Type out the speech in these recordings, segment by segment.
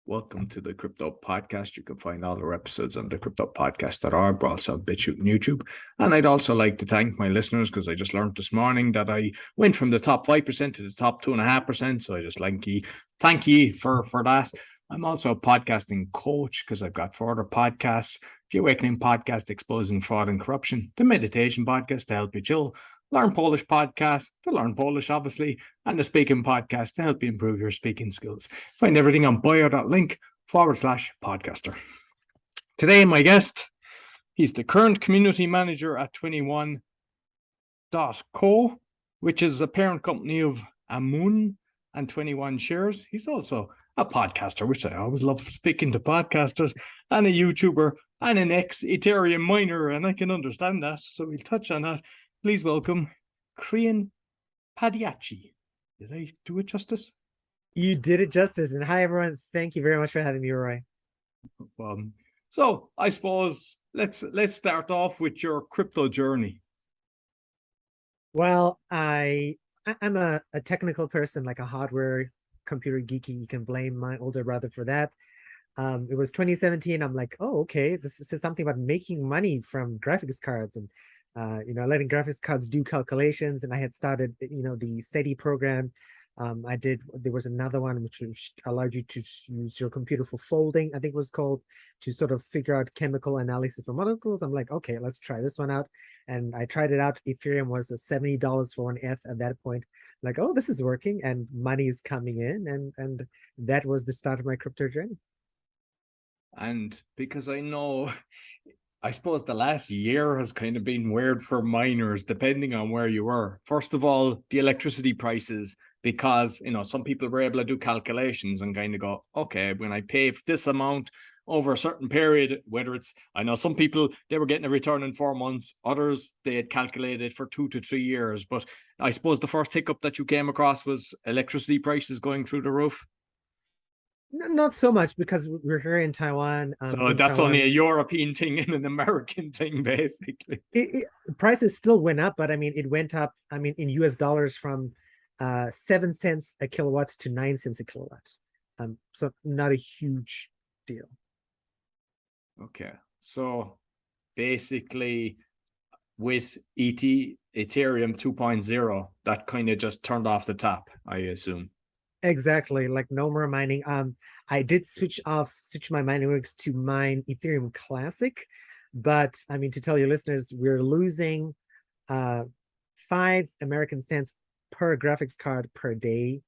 Welcome to the Crypto Podcast. You can find all our episodes on the cryptopodcast.org, but also on BitChute and YouTube. And I'd also like to thank my listeners because I just learned this morning that I went from the top 5% to the top 2.5%. So I just thank you for that. I'm also a podcasting coach because I've got further podcasts: the Awakening Podcast, Exposing Fraud and Corruption; the Meditation Podcast to help you chill; Learn Polish podcast to learn Polish, obviously; and the Speaking Podcast to help you improve your speaking skills. Find everything on bio.link/podcaster. Today, my guest, he's the current community manager at 21.co, which is a parent company of Amun and 21 Shares. He's also a podcaster, which I always love speaking to podcasters, and a YouTuber, and an ex-Ethereum miner, and I can understand that, so we'll touch on that. Please welcome Crian Padayachee. Did I do it justice? You did it justice. And hi, everyone. Thank you very much for having me, Roy. So I suppose let's start off with your crypto journey. Well, I'm a technical person, like a hardware computer geeky. You can blame my older brother for that. It was 2017. I'm like, oh, okay, this is something about making money from graphics cards and letting graphics cards do calculations. And I had started, the SETI program. There was another one which allowed you to use your computer for folding, I think it was called, to sort of figure out chemical analysis for molecules. I'm like, okay, let's try this one out. And I tried it out. Ethereum was $70 for 1 ETH at that point. Like, oh, this is working and money is coming in. And that was the start of my crypto journey. And because I suppose the last year has kind of been weird for miners, depending on where you were. First of all, the electricity prices, because, some people were able to do calculations and kind of go, okay, when I pay this amount over a certain period, whether it's, I know some people, they were getting a return in 4 months, others, they had calculated for 2 to 3 years. But I suppose the first hiccup that you came across was electricity prices going through the roof. Not so much, because we're here in Taiwan. So that's only a European thing and an American thing, basically. Prices still went up, but I mean, it went up, in US dollars from 7 cents a kilowatt to 9 cents a kilowatt. So not a huge deal. Okay. So basically with Ethereum 2.0, that kind of just turned off the tap, I assume. Exactly, like no more mining. I did switch my mining rigs to mine Ethereum Classic, but to tell your listeners, we're losing 5 American cents per graphics card per day,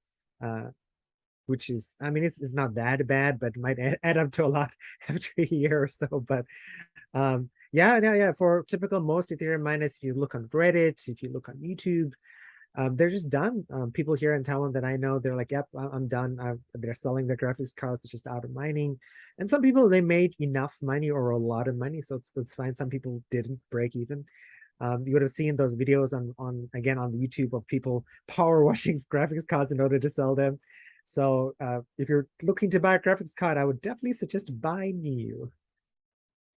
which is, it's not that bad, but might add up to a lot after a year or so. But yeah, for typical most Ethereum miners, if you look on Reddit, if you look on YouTube, they're just done. People here in Taiwan that I know, they're like, yep, I'm done. They're selling their graphics cards. They're just out of mining. And some people, they made enough money or a lot of money, so it's fine. Some people didn't break even. You would have seen those videos on the YouTube of people power washing graphics cards in order to sell them. So if you're looking to buy a graphics card, I would definitely suggest buy new.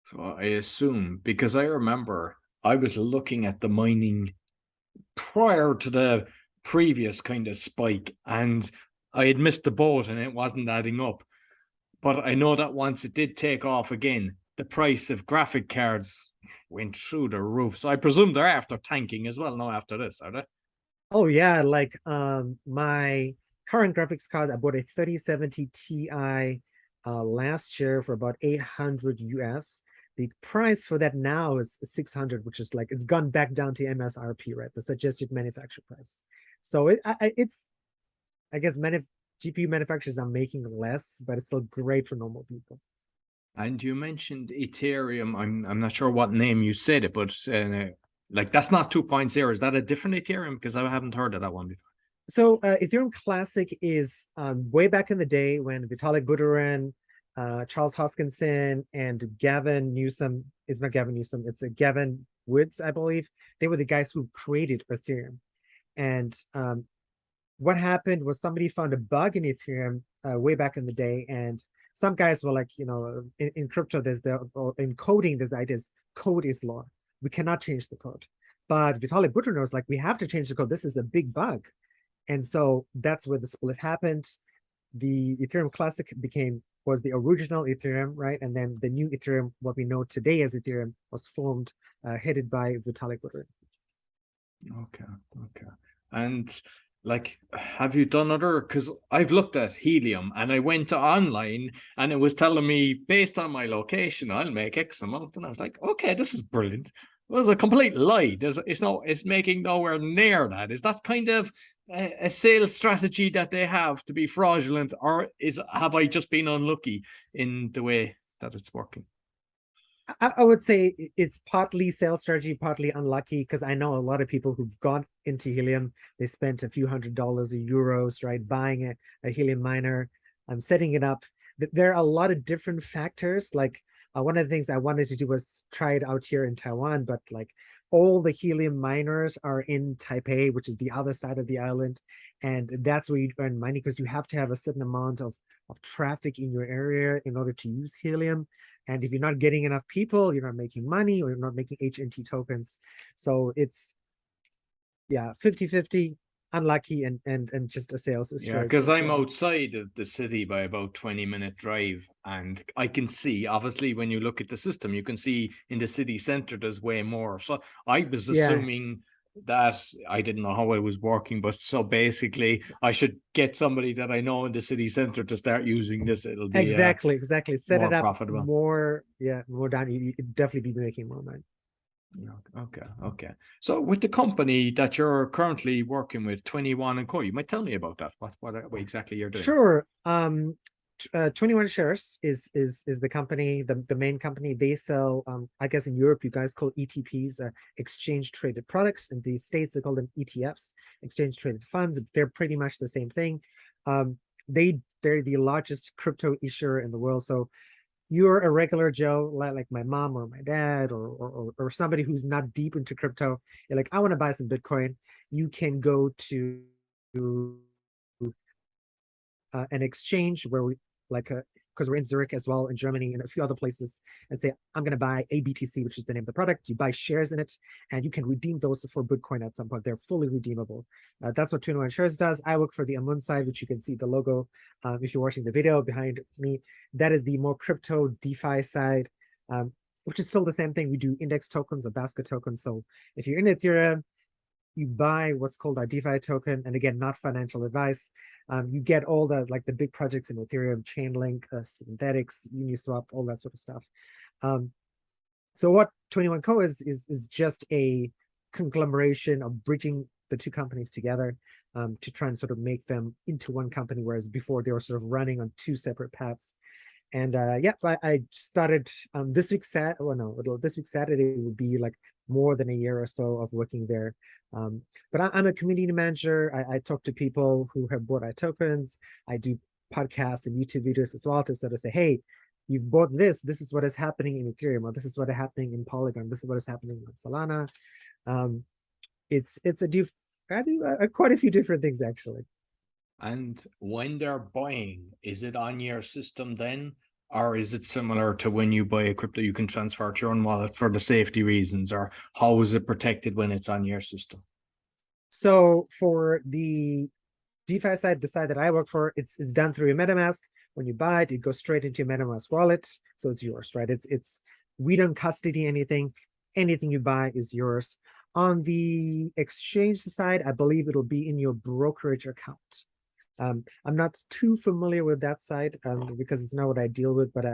So I assume, because I remember I was looking at the mining prior to the previous kind of spike, and I had missed the boat and it wasn't adding up. But I know that once it did take off again, the price of graphic cards went through the roof. So I presume they're after tanking as well now after this, are they? Oh yeah, like my current graphics card, I bought a 3070 Ti last year for about 800 US. The price for that now is 600, which is like, it's gone back down to MSRP, right? The suggested manufacturer price. So it's, I guess, GPU manufacturers are making less, but it's still great for normal people. And you mentioned Ethereum. I'm not sure what name you said it, but like, that's not 2.0. Is that a different Ethereum? Because I haven't heard of that one before. So Ethereum Classic is way back in the day when Vitalik Buterin, Charles Hoskinson, and Gavin Newsom, it's not Gavin Newsom, it's Gavin Woods, I believe. They were the guys who created Ethereum. And what happened was somebody found a bug in Ethereum way back in the day, and some guys were like, in crypto, in coding, there's the idea is code is law. We cannot change the code. But Vitalik Buterin was like, we have to change the code. This is a big bug. And so that's where the split happened. The Ethereum Classic became was the original Ethereum, right? And then the new Ethereum, what we know today as Ethereum, was formed, headed by Vitalik Buterin. Okay, okay. And like, have you done other? Because I've looked at Helium and I went to online and it was telling me based on my location, I'll make X amount. And I was like, okay, this is brilliant. It was a complete lie. It's making nowhere near that. Is that kind of a sales strategy that they have to be fraudulent, or have I just been unlucky in the way that it's working? I would say it's partly sales strategy, partly unlucky, because I know a lot of people who've gone into Helium. They spent a few $100s or euros, right, buying a Helium miner, setting it up. There are a lot of different factors. Like one of the things I wanted to do was try it out here in Taiwan, but like all the Helium miners are in Taipei, which is the other side of the island, and that's where you earn money because you have to have a certain amount of traffic in your area in order to use Helium. And if you're not getting enough people, you're not making money or you're not making HNT tokens. So it's, yeah, 50-50, unlucky, and just a sales strategy. Yeah, because I'm outside of the city by about 20-minute drive, and I can see, obviously, when you look at the system, you can see in the city center there's way more. So I was assuming that I didn't know how I was working, but so basically I should get somebody that I know in the city center to start using this. It'll be exactly set more it up profitable. more down. You'd definitely be making more money. Okay. So with the company that you're currently working with, 21 & Co, you might tell me about that. What exactly you're doing? Sure. 21 Shares is the company, the main company. They sell, I guess in Europe you guys call ETPs, exchange traded products. In the States they call them ETFs, exchange traded funds. They're pretty much the same thing. They're the largest crypto issuer in the world. So you're a regular Joe, like my mom or my dad, or somebody who's not deep into crypto. You're like, I want to buy some Bitcoin. You can go to an exchange where we, like, because we're in Zurich as well, in Germany and a few other places, and say, I'm going to buy ABTC, which is the name of the product. You buy shares in it, and you can redeem those for Bitcoin at some point. They're fully redeemable. That's what 21 Shares does. I work for the Amun side, which you can see the logo if you're watching the video behind me. That is the more crypto DeFi side, which is still the same thing. We do index tokens or basket tokens. So if you're in Ethereum, you buy what's called our DeFi token, and again, not financial advice. You get all the big projects in Ethereum, Chainlink, Synthetics, Uniswap, all that sort of stuff. So what 21 Co is just a conglomeration of bridging the two companies together to try and sort of make them into one company, whereas before they were sort of running on two separate paths. And I started this week this week Saturday would be like more than a year or so of working there. But I'm a community manager. I talk to people who have bought our tokens. I do podcasts and YouTube videos as well to sort of say, hey, you've bought this. This is what is happening in Ethereum, or this is what is happening in Polygon. This is what is happening in Solana. I do quite a few different things actually. And when they're buying, is it on your system then? Or is it similar to when you buy a crypto, you can transfer to your own wallet for the safety reasons? Or how is it protected when it's on your system? So for the DeFi side, the side that I work for, it's done through a MetaMask. When you buy it, it goes straight into your MetaMask wallet. So it's yours, right? We don't custody anything. Anything you buy is yours. On the exchange side, I believe it'll be in your brokerage account. I'm not too familiar with that side because it's not what I deal with, but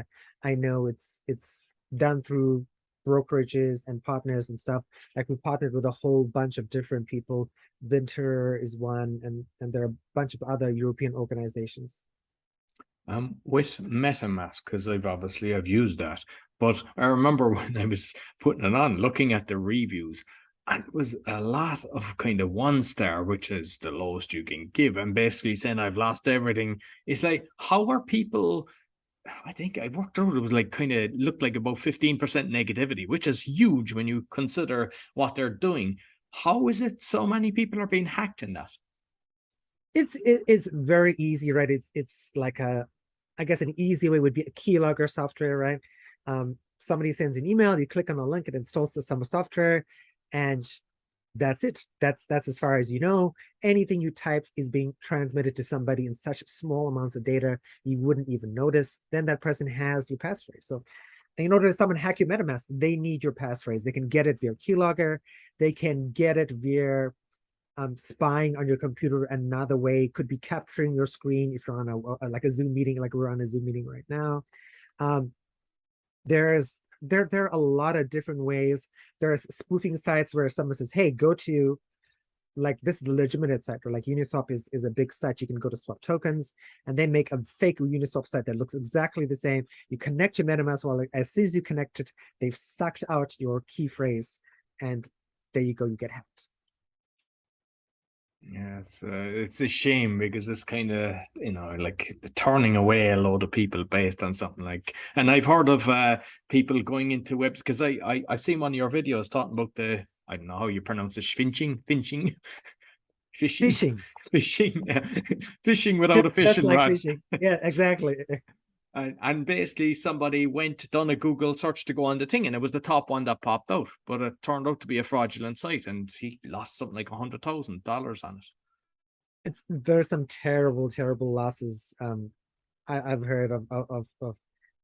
I know it's done through brokerages and partners and stuff. Like we partnered with a whole bunch of different people. Vinter is one, and there are a bunch of other European organizations. With MetaMask, because I've used that, but I remember when I was putting it on, looking at the reviews, and it was a lot of kind of 1 star, which is the lowest you can give, and basically saying I've lost everything. It's like, how are people? I think I worked out it was like kind of looked like about 15% negativity, which is huge when you consider what they're doing. How is it so many people are being hacked in that? It's very easy, right? It's like I guess an easy way would be a keylogger software, right? Somebody sends an email, you click on the link, it installs some software, and that's it. That's as far as you know. Anything you type is being transmitted to somebody in such small amounts of data you wouldn't even notice. Then that person has your passphrase. So in order to someone hack your MetaMask, they need your passphrase. They can get it via keylogger. They can get it via spying on your computer. Another way could be capturing your screen if you're on a Zoom meeting, like we're on a Zoom meeting right now. There are a lot of different ways. There's spoofing sites where someone says, hey, go to, like, this is the legitimate site, or like Uniswap is a big site. You can go to swap tokens, and they make a fake Uniswap site that looks exactly the same. You connect your MetaMask wallet. As soon as you connect it, they've sucked out your key phrase, and there you go, you get hacked. Yeah, it's a shame because it's kind of, like turning away a load of people based on something like. And I've heard of people going into webs because I seen one of your videos talking about the, I don't know how you pronounce it, fishing, fishing, fishing without a Just fishing like rod. fishing. Yeah, exactly. And basically somebody done a Google search to go on the thing, and it was the top one that popped out, but it turned out to be a fraudulent site, and he lost something like $100,000 on it. There's some terrible losses. I've heard of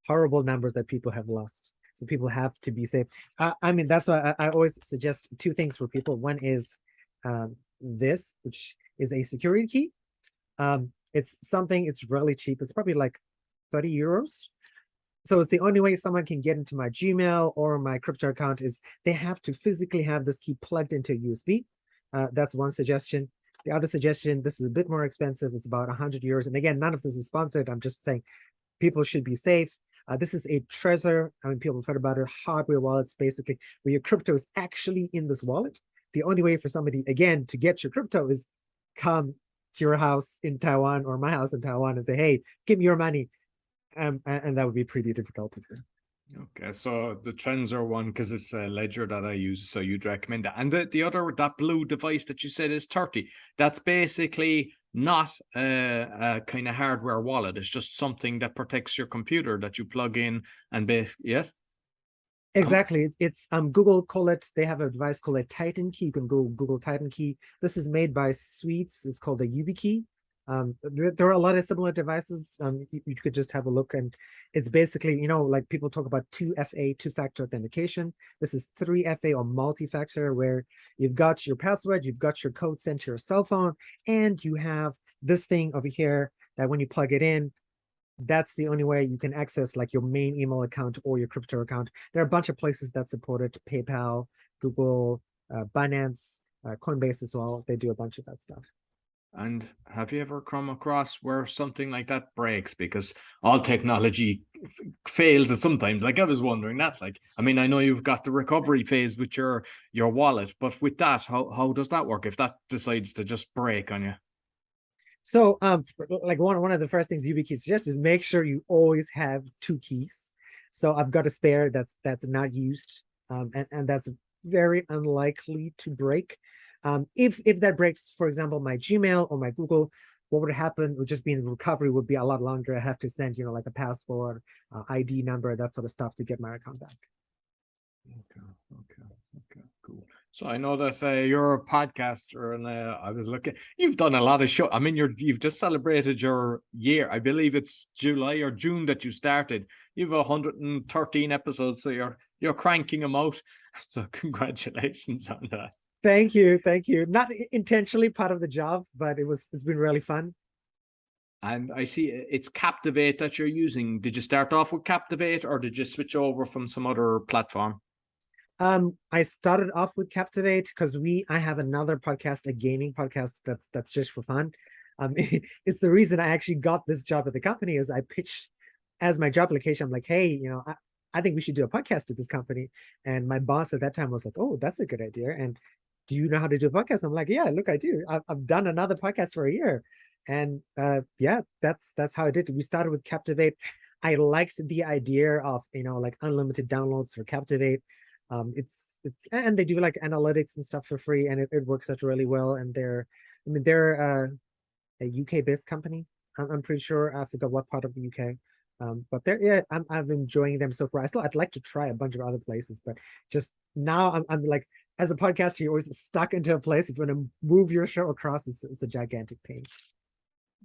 horrible numbers that people have lost. So people have to be safe. I mean, that's why I always suggest two things for people. One is this, which is a security key. It's really cheap. It's probably like 30 euros. So it's the only way someone can get into my Gmail or my crypto account is they have to physically have this key plugged into a USB. That's one suggestion. The other suggestion, this is a bit more expensive. It's about 100 euros. And again, none of this is sponsored. I'm just saying people should be safe. This is a Trezor. I mean, people have heard about it. Hardware wallets, basically, where your crypto is actually in this wallet. The only way for somebody, again, to get your crypto is come to your house in Taiwan or my house in Taiwan and say, hey, give me your money. And that would be pretty difficult to do. Okay, so the Trezor one, because it's a ledger that I use, so you'd recommend that. And the other, that blue device that you said is 30, that's basically not a kind of hardware wallet. It's just something that protects your computer that you plug in and yes? Exactly. It's Google call it, they have a device called a Titan key. You can go Google Titan key. This is made by Sweets. It's called a YubiKey. There are a lot of similar devices. You could just have a look, and it's basically, like people talk about 2FA, two-factor authentication. This is 3FA or multi-factor, where you've got your password, you've got your code sent to your cell phone, and you have this thing over here that when you plug it in, that's the only way you can access like your main email account or your crypto account. There are a bunch of places that support it: PayPal, Google, Binance, Coinbase as well. They do a bunch of that stuff. And have you ever come across where something like that breaks? Because all technology fails at sometimes. Like I was wondering that. Like, I mean, I know you've got the recovery phase with your wallet, but with that, how does that work if that decides to just break on you? So like one of the first things YubiKey suggests is make sure you always have two keys. So I've got a spare that's not used, and that's very unlikely to break. If that breaks, for example, my Gmail or my Google, what would happen would just be in recovery would be a lot longer. I have to send, like a passport, ID number, that sort of stuff to get my account back. Okay, cool. So I know that you're a podcaster, and I was looking. You've done a lot of show. I mean, you've just celebrated your year. I believe it's July or June that you started. You've 113 episodes, so you're cranking them out. So congratulations on that. Thank you. Not intentionally part of the job, but it's been really fun. And I see it's Captivate that you're using. Did you start off with Captivate, or did you switch over from some other platform? I started off with Captivate because I have another podcast, a gaming podcast that's just for fun. It's the reason I actually got this job at the company. Is I pitched as my job application. I'm like, hey, I think we should do a podcast at this company. And my boss at that time was like, oh, that's a good idea. And do you know how to do a podcast? I'm like, yeah, look, I do. I've done another podcast for a year. And yeah, that's how I did it. We started with Captivate. I liked the idea of, like unlimited downloads for Captivate. It's and they do like analytics and stuff for free, and it works out really well. And they're a UK based company. I'm pretty sure. I forgot what part of the UK. But I'm enjoying them so far. I'd like to try a bunch of other places, but just now I'm like as a podcaster, you're always stuck into a place. If you want to move your show across, it's a gigantic pain.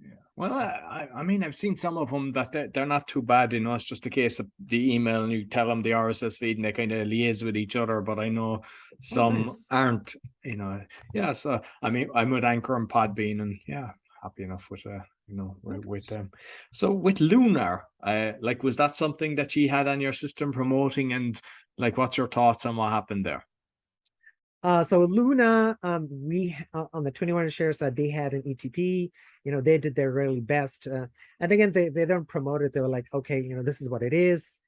Yeah. Well, I mean, I've seen some of them that they're not too bad. It's just a case of the email and you tell them the RSS feed and they kind of liaise with each other. But I know some Nice. aren't, Yeah, so I mean, I'm with Anchor and Podbean, and yeah, happy enough with with them. So with Lunar, like, was that something that you had on your system promoting, and like, what's your thoughts on what happened there? So Luna, we on the 21 share side, they had an ETP. They did their really best. And again, they don't promote it. They were like, okay, this is what it is.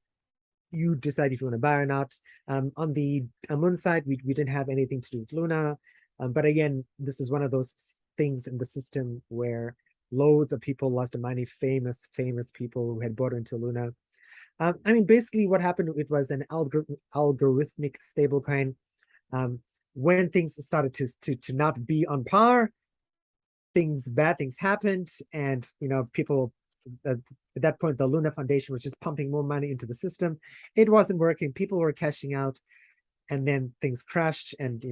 You decide if you want to buy or not. On the Amun side, we didn't have anything to do with Luna. But again, this is one of those things in the system where loads of people lost their money, famous people who had bought into Luna. I mean, basically what happened, it was an algorithmic stablecoin. When things started to not be on par, bad things happened, and people at that point, the Luna Foundation was just pumping more money into the system. It wasn't working. People were cashing out, and then things crashed. And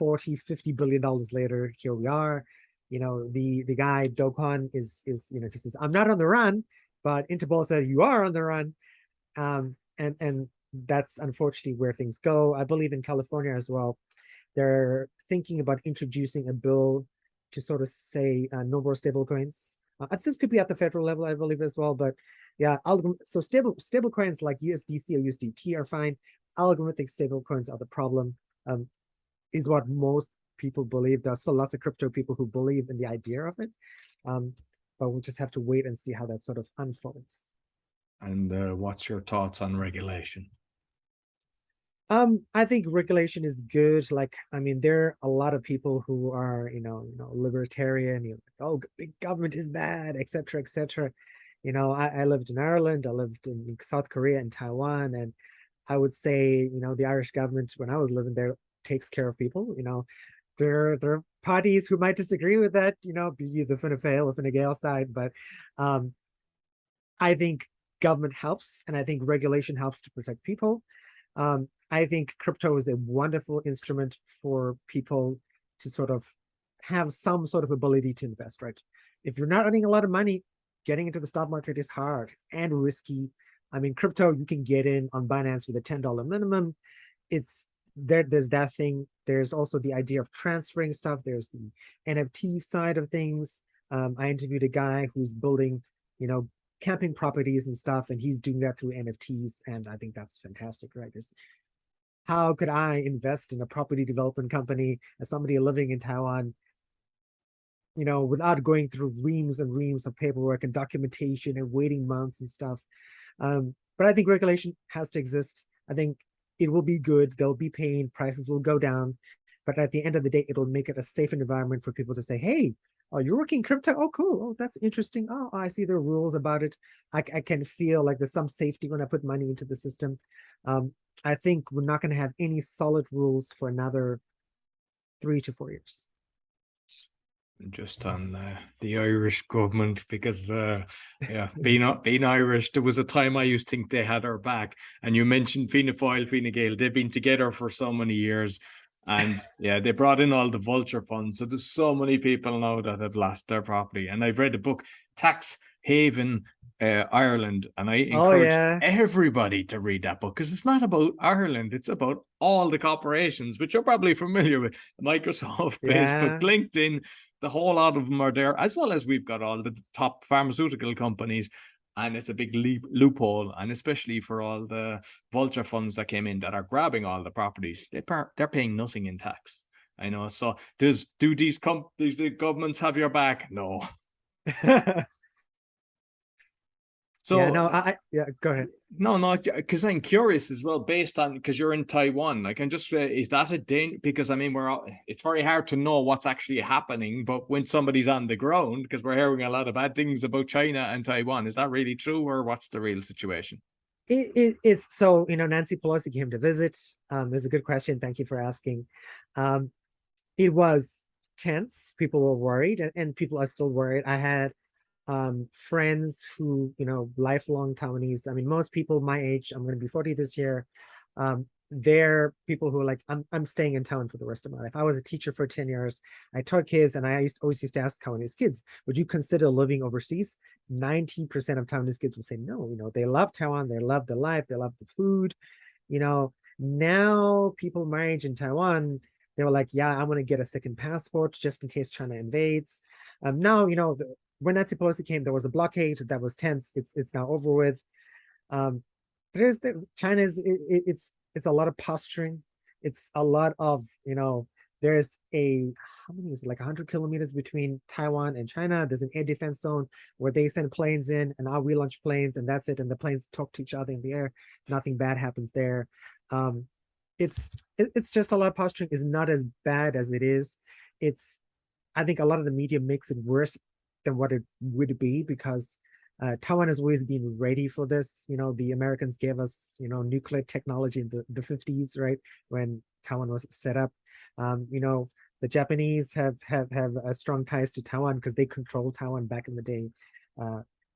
40-50 billion dollars later, here we are. The guy Dokon is he says, I'm not on the run, but Interpol said you are on the run. And that's unfortunately where things go. I believe in California as well, they're thinking about introducing a bill to sort of say no more stable coins. This could be at the federal level, I believe, as well. But yeah, so stable coins like USDC or USDT are fine. Algorithmic stable coins are the problem, is what most people believe. There's still lots of crypto people who believe in the idea of it. But we'll just have to wait and see how that sort of unfolds. And what's your thoughts on regulation? I think regulation is good. Like, I mean, there are a lot of people who are, libertarian, oh, big government is bad, etc., etc. I lived in Ireland, I lived in South Korea and Taiwan, and I would say, the Irish government, when I was living there, takes care of people. There are parties who might disagree with that, be the Fine Gael or Fine Gael side, but I think government helps, and I think regulation helps to protect people. I think crypto is a wonderful instrument for people to sort of have some sort of ability to invest, right? If you're not earning a lot of money, getting into the stock market is hard and risky. I mean, crypto, you can get in on Binance with a $10 minimum. There's that thing. There's also the idea of transferring stuff. There's the NFT side of things. I interviewed a guy who's building, camping properties and stuff, and he's doing that through NFTs, and I think that's fantastic, right? How could I invest in a property development company as somebody living in Taiwan, without going through reams and reams of paperwork and documentation and waiting months and stuff? But I think regulation has to exist. I think it will be good. There'll be pain. Prices will go down. But at the end of the day, it'll make it a safe environment for people to say, hey, oh, you're working crypto? Oh, cool. Oh, that's interesting. Oh, I see there are rules about it. I can feel like there's some safety when I put money into the system. I think we're not going to have any solid rules for another 3 to 4 years. Just on the Irish government, because being Irish, there was a time I used to think they had our back. And you mentioned Fianna Fáil, Fine Gael, they've been together for so many years. And yeah, they brought in all the vulture funds. So there's so many people now that have lost their property. And I've read the book Tax Haven Ireland, and I encourage everybody to read that book, because it's not about Ireland, it's about all the corporations, which you're probably familiar with: Microsoft, Facebook, LinkedIn. The whole lot of them are there, as well as we've got all the top pharmaceutical companies. And it's a big loophole, and especially for all the vulture funds that came in that are grabbing all the properties, they're paying nothing in tax. I know. So do the governments have your back? No. So go ahead. No, because I'm curious as well, based on, because you're in Taiwan, I can just is that a danger? Because I mean, it's very hard to know what's actually happening, but when somebody's on the ground, because we're hearing a lot of bad things about China and Taiwan, is that really true, or what's the real situation? It's so, Nancy Pelosi came to visit. It's a good question. Thank you for asking. It was tense. People were worried, and people are still worried. I had friends who, lifelong Taiwanese. I mean, most people my age, I'm going to be 40 this year, they're people who are like, I'm staying in Taiwan for the rest of my life. I was a teacher for 10 years. I taught kids, and always used to ask Taiwanese kids, would you consider living overseas? 90% of Taiwanese kids would say no. They love Taiwan, they love the life, they love the food. Now people my age in Taiwan, they were like, yeah, I want to get a second passport just in case China invades. Now, when Nancy Pelosi came, there was a blockade that was tense. It's now over with. Um, China's it's a lot of posturing. It's a lot of, there's how many is it, like 100 kilometers between Taiwan and China. There's an air defense zone where they send planes in, and we launch planes, and that's it. And the planes talk to each other in the air. Nothing bad happens there. It's just a lot of posturing. Is not as bad as it is. I think a lot of the media makes it worse than what it would be, because Taiwan has always been ready for this. The Americans gave us, nuclear technology in the 50s, right? When Taiwan was set up. The Japanese have strong ties to Taiwan because they controlled Taiwan back in the day.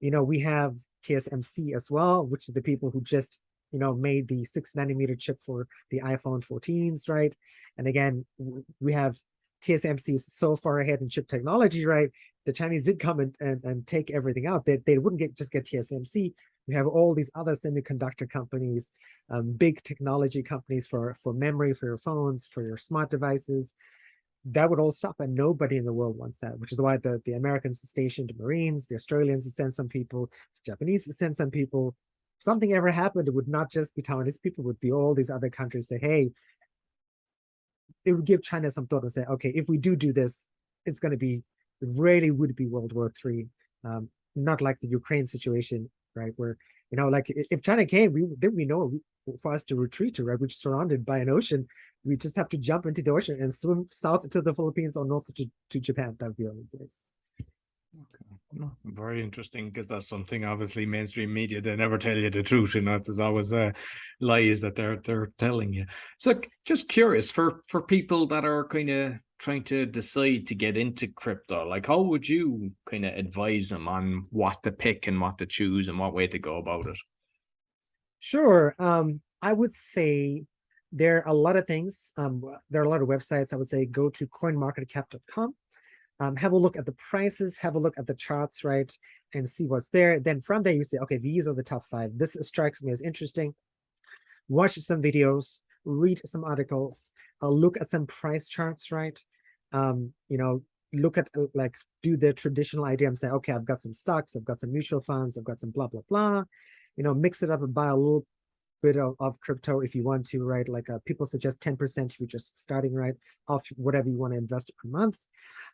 We have TSMC as well, which are the people who just, made the 6 nanometer chip for the iPhone 14s, right? And again, we have TSMC is so far ahead in chip technology, right? The Chinese did come and take everything out. They wouldn't just get TSMC. We have all these other semiconductor companies, big technology companies for memory, for your phones, for your smart devices. That would all stop, and nobody in the world wants that, which is why the Americans stationed Marines, the Australians send some people, the Japanese send some people. If something ever happened, it would not just be Taiwanese people, it would be all these other countries say, hey, it would give China some thought and say, okay, if we do this, it's going to be, it really would be World War III. Not like the Ukraine situation, right? Where, like if China came, we know for us to retreat to, right? We're surrounded by an ocean. We just have to jump into the ocean and swim south to the Philippines or north to Japan. That would be the only place. Okay. Very interesting, because that's something obviously mainstream media, they never tell you the truth. There's always lies that they're telling you. So just curious, for people that are kind of trying to decide to get into crypto, like how would you kind of advise them on what to pick and what to choose and what way to go about it? Sure. I would say there are a lot of things. There are a lot of websites. I would say go to coinmarketcap.com. Have a look at the prices, have a look at the charts, right? And see what's there. Then from there, you say, okay, these are the top 5. This strikes me as interesting. Watch some videos, read some articles, look at some price charts, right? Look at do the traditional idea and say, okay, I've got some stocks, I've got some mutual funds, I've got some blah, blah, blah. Mix it up and buy a little bit of crypto if you want to, right? Like people suggest 10% if you're just starting, right, off whatever you want to invest per month.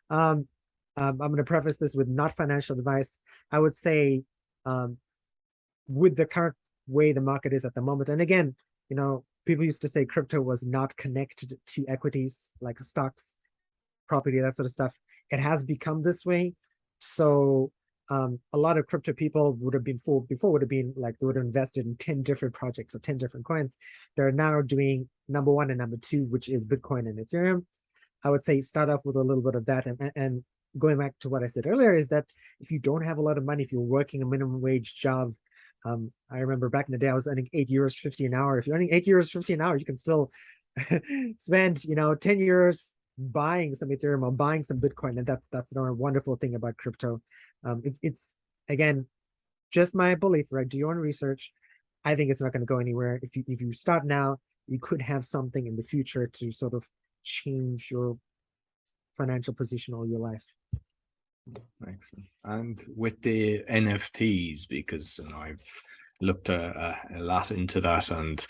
I'm going to preface this with not financial advice. I would say with the current way the market is at the moment, and again, people used to say crypto was not connected to equities like stocks, property, that sort of stuff. It has become this way. So a lot of crypto people would have been before would have been like they would have invested in 10 different projects or 10 different coins. They're now doing number 1 and number 2, which is Bitcoin and Ethereum. I would say start off with a little bit of that. And going back to what I said earlier is that if you don't have a lot of money, if you're working a minimum wage job, I remember back in the day, I was earning €8.50 an hour. If you're earning €8.50 an hour, you can still spend, 10 years buying some Ethereum or buying some Bitcoin. And that's another wonderful thing about crypto. It's again, just my belief, right? Do your own research. I think it's not going to go anywhere. If you start now, you could have something in the future to sort of change your financial position all your life. Excellent. And with the NFTs, because I've looked a lot into that, and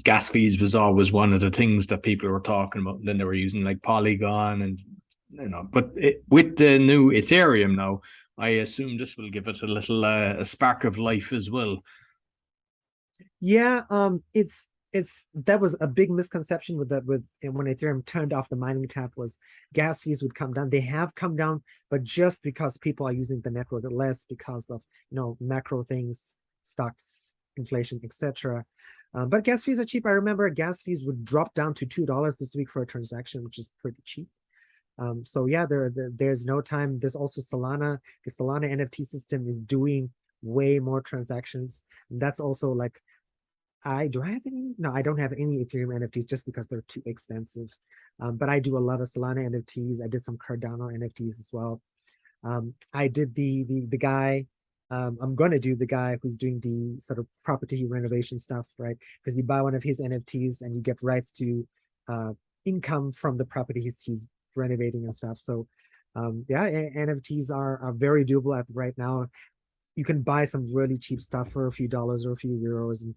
gas fees was always one of the things that people were talking about. And then they were using like Polygon, and but with the new Ethereum now, I assume this will give it a little a spark of life as well. Yeah, that was a big misconception with when Ethereum turned off the mining tap, was gas fees would come down. They have come down, but just because people are using the network less because of macro things, stocks, inflation, etc. But gas fees are cheap. I remember gas fees would drop down to $2 this week for a transaction, which is pretty cheap. So yeah, there's no time. There's also Solana. The Solana NFT system is doing way more transactions. And that's also like Do I have any? No, I don't have any Ethereum NFTs just because they're too expensive. But I do a lot of Solana NFTs. I did some Cardano NFTs as well. I did the guy. I'm gonna do the guy who's doing the sort of property renovation stuff, right? Because you buy one of his NFTs and you get rights to income from the property he's renovating and stuff. So yeah, NFTs are very doable at right now. You can buy some really cheap stuff for a few dollars or a few euros, and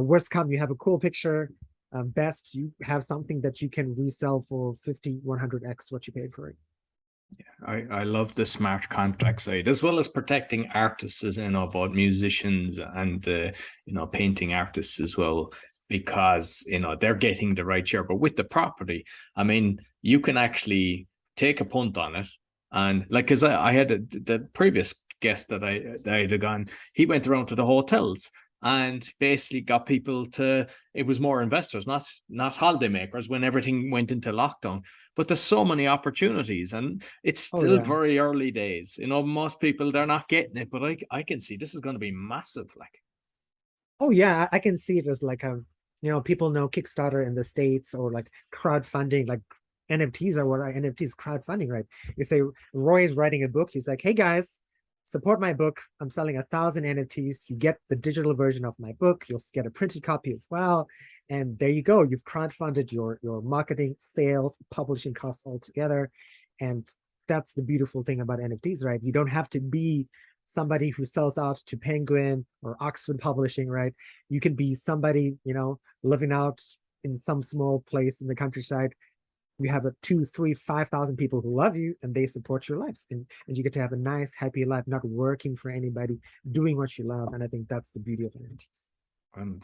worst come, you have a cool picture. Best, you have something that you can resell for 50, 100x what you paid for it. I love the smart contract side, as well as protecting artists, as both musicians and painting artists as well, because they're getting the right share. But with the property, I mean, you can actually take a punt on it, and like, because I had the previous guest that I had gone, he went around to the hotels and basically got people to. It was more investors, not holidaymakers, when everything went into lockdown. But there's so many opportunities, and it's still very early days. Most people, they're not getting it, but I can see this is going to be massive. Like, oh yeah, I can see it as like people know Kickstarter in the States, or like crowdfunding, like NFTs are what are NFTs, crowdfunding, right? You say Roy is writing a book. He's like, hey guys, support my book. I'm selling 1,000 NFTs. You get the digital version of my book. You'll get a printed copy as well. And there you go. You've crowdfunded your marketing, sales, publishing costs all together. And that's the beautiful thing about NFTs, right? You don't have to be somebody who sells out to Penguin or Oxford Publishing, right? You can be somebody, living out in some small place in the countryside. You have 2, 3, 5,000 people who love you and they support your life, and you get to have a nice, happy life, not working for anybody, doing what you love. And I think that's the beauty of NFTs. And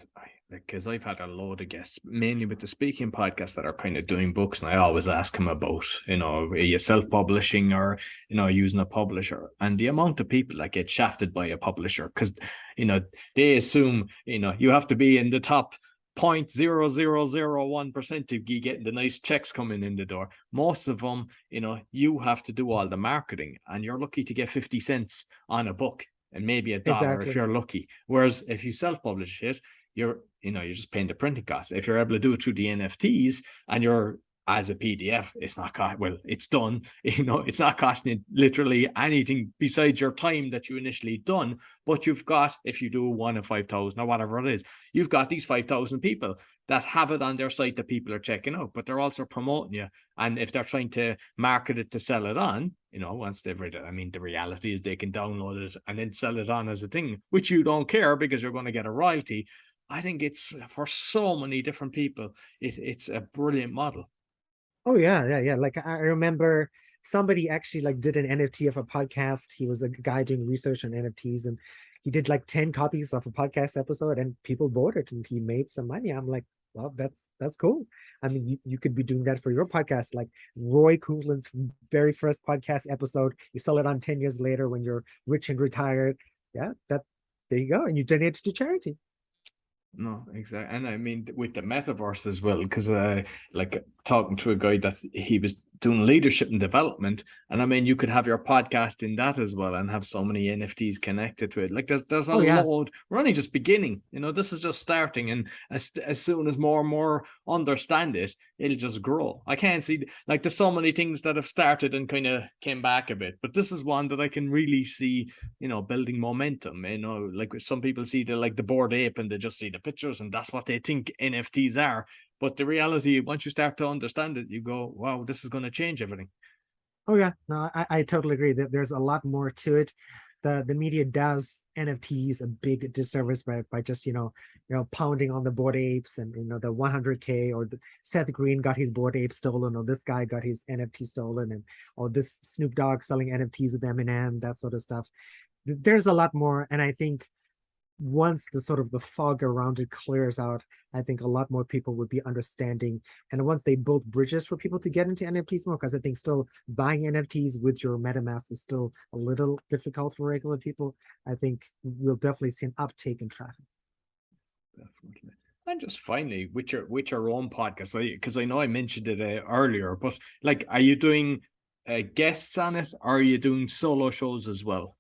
because I've had a load of guests, mainly with the speaking podcast, that are kind of doing books, and I always ask them about, are you self-publishing or, using a publisher, and the amount of people that get shafted by a publisher, because, they assume, you have to be in the top 0.0001% to be getting the nice checks coming in the door. Most of them, you have to do all the marketing, and you're lucky to get 50 cents on a book, and maybe $1 if you're lucky. Whereas if you self-publish it, you're just paying the printing costs. If you're able to do it through the NFTs and you're as a PDF, it's not it's done. It's not costing you literally anything besides your time that you initially done. But you've got, if you do 1 in 5,000 or whatever it is, you've got these 5,000 people that have it on their site that people are checking out, but they're also promoting you. And if they're trying to market it to sell it on, once they've read it, I mean, the reality is they can download it and then sell it on as a thing, which you don't care because you're going to get a royalty. I think it's, for so many different people, it's a brilliant model. Oh yeah. Like I remember somebody actually like did an NFT of a podcast. He was a guy doing research on NFTs, and he did like 10 copies of a podcast episode, and people bought it, and he made some money. I'm like, well, that's cool. I mean, you could be doing that for your podcast. Like Roy Coughlon's very first podcast episode, you sell it on 10 years later when you're rich and retired. Yeah, there you go, and you donate it to charity. No, exactly. And I mean, with the metaverse as well, because like talking to a guy that he was doing leadership and development, and I mean, you could have your podcast in that as well and have so many NFTs connected to it. Like there's a load. We're only just beginning. This is just starting, and as soon as more and more understand it, it'll just grow. I can't see, like, there's so many things that have started and kind of came back a bit, but this is one that I can really see, building momentum. Like some people see the Bored Ape and they just see the pictures and that's what they think NFTs are. But the reality, once you start to understand it, you go, wow, this is going to change everything. Oh yeah, no, I totally agree that there's a lot more to it. The media does NFTs a big disservice by just pounding on the Bored Apes and the 100K, or Seth Green got his Bored Ape stolen, or this guy got his NFT stolen, and or this Snoop Dogg selling NFTs with Eminem, that sort of stuff. There's a lot more, and I think once the sort of the fog around it clears out, I think a lot more people would be understanding. And once they build bridges for people to get into NFTs more, because I think still buying NFTs with your MetaMask is still a little difficult for regular people, I think we'll definitely see an uptake in traffic. Definitely. And just finally, with your own podcast, because I know I mentioned it earlier, but like, are you doing guests on it, or are you doing solo shows as well?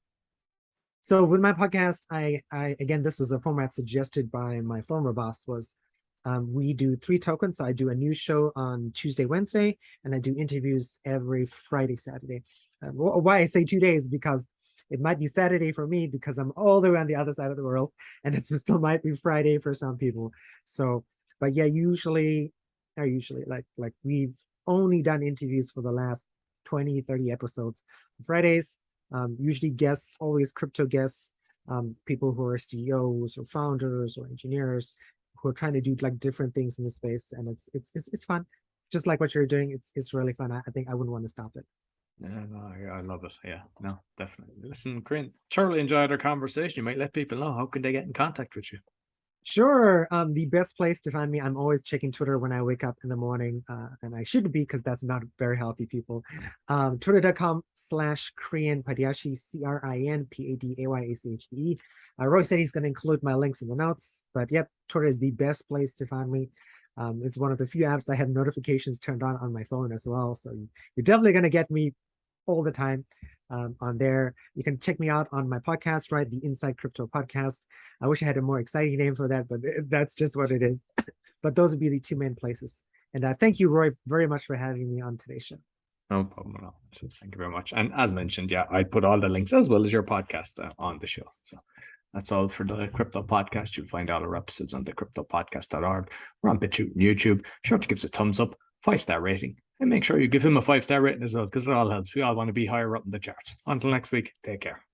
So with my podcast, I again, this was a format suggested by my former boss. Was we do 3 tokens. So I do a news show on Tuesday, Wednesday, and I do interviews every Friday, Saturday. Why I say 2 days, because it might be Saturday for me because I'm all the way on the other side of the world, and it still might be Friday for some people. So, but yeah, usually like we've only done interviews for the last 20, 30 episodes. Fridays, usually guests, always crypto guests, people who are CEOs or founders or engineers who are trying to do like different things in the space, and it's fun. Just like what you're doing, it's really fun. I think I wouldn't want to stop it. Yeah, no, I love it. Yeah, no, definitely. Listen, Crian, thoroughly enjoyed our conversation. You might let people know how can they get in contact with you. Sure. The best place to find me, I'm always checking Twitter when I wake up in the morning, and I shouldn't be because that's not very healthy, people. Twitter.com/Crian Padayachee, CRIN PADAYACHE. Roy said he's going to include my links in the notes, but yep, Twitter is the best place to find me. It's one of the few apps I have notifications turned on my phone as well, so you're definitely going to get me all the time on there. You can check me out on my podcast, right? The Inside Crypto Podcast. I wish I had a more exciting name for that, but that's just what it is. But those would be the 2 main places. And thank you, Roy, very much for having me on today's show. No problem at all. So thank you very much. And as mentioned, yeah, I put all the links as well as your podcast on the show. So that's all for the Crypto Podcast. You'll find all our episodes on thecryptopodcast.org. We're on BitChute and YouTube. Sure to give us a thumbs up, 5-star rating, and make sure you give him a 5-star rating as well, because it all helps. We all want to be higher up in the charts. Until next week, take care.